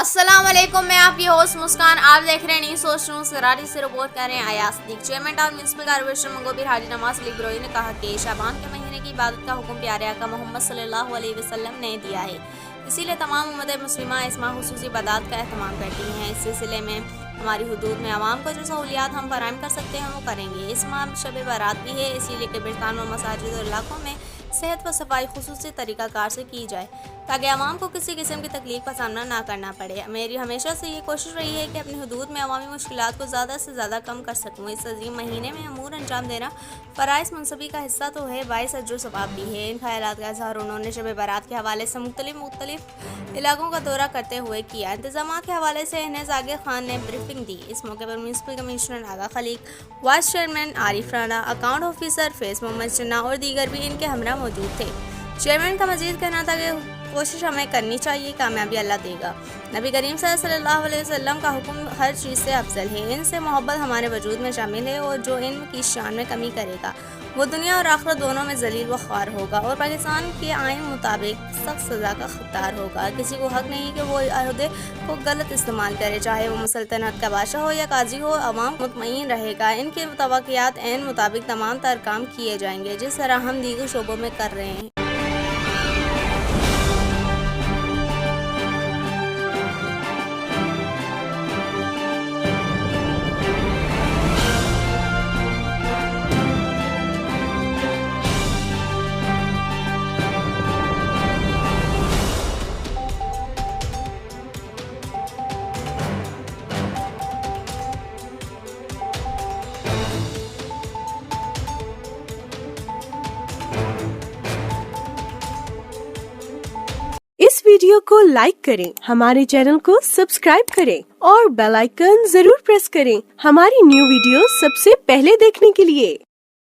अस्सलाम वालेकुम, मैं आपकी होस्ट मुस्कान। आप देख रहे हैं न्यूज़ सोच न्यूज़। कराची से रिपोर्ट कर रहे हैं Ayas Siddiqui. Chairman town municipal corporation Mangobir Haji Nawaz Ali Grohi ने कहा कि शाबान के महीने की इबादत का हुक्म प्यारे आका मोहम्मद सल्लल्लाहु अलैहि वसल्लम ने दिया है, इसीलिए तमाम उम्मत मुस्लिमा इस माह खुसूसी इबादत का एहतमाम करती हैं। इस सिलसिले में हमारी हुदूद में आवाम को जो सहूलियात हम फराहम कर सकते हैं वो करेंगे। इस माह शब बारात भी है, इसीलिए कब्रिस्तान व मसाजिद और इलाकों में सेहत व सफाई खुसूसी तरीक़ाकार से की जाए ताकि आवाम को किसी किस्म की तकलीफ का सामना ना करना पड़े। मेरी हमेशा से ये कोशिश रही है कि अपनी हुदूद में अवामी मुश्किलात को ज़्यादा से ज़्यादा कम कर सकूँ। इस अजीम महीने में अमूर अंजाम देना फ़राइज़ मुनसबी का हिस्सा तो है, बाइस अजर सवाब भी है। इन ख्यालात का इज़हार उन्होंने शब बारात के हवाले से मुख्तलिफ इलाकों का दौरा करते हुए किया। इंतजामात के हवाले से इन्हें जाकिर खान ने ब्रीफिंग दी। इस मौके पर municipal commissioner Agha Khaliq, vice chairman Arif Rana, account officer Faiz Mohammad Channa और दीगर भी इनके हमरा मौजूद थे। चेयरमैन का मजीद कहना था कि कोशिश हमें करनी चाहिए, कामयाबी अल्लाह देगा। नबी करीम सल्लल्लाहु अलैहि वसल्लम का हुक्म हर चीज़ से अफजल है। इनसे मोहब्बत हमारे वजूद में शामिल है और जो इनकी शान में कमी करेगा वो दुनिया और आखिरत दोनों में जलील व ख्वार होगा और पाकिस्तान के आइन मुताबिक सख्त सज़ा का खिकदार होगा। किसी को हक नहीं कि वो अहदे को गलत इस्तेमाल करे, चाहे वो मुसल्तनत का बादशाह हो या काजी हो। अवाम मुतमईन रहेगा। इनके तवक्कियात ऐन मुताबिक तमाम तर काम किए जाएंगे, जिस तरह हम दीगर शोबों में कर रहे हैं। इस वीडियो को लाइक करें, हमारे चैनल को सब्सक्राइब करें और बेल आइकन जरूर प्रेस करें हमारी न्यू वीडियो सबसे पहले देखने के लिए।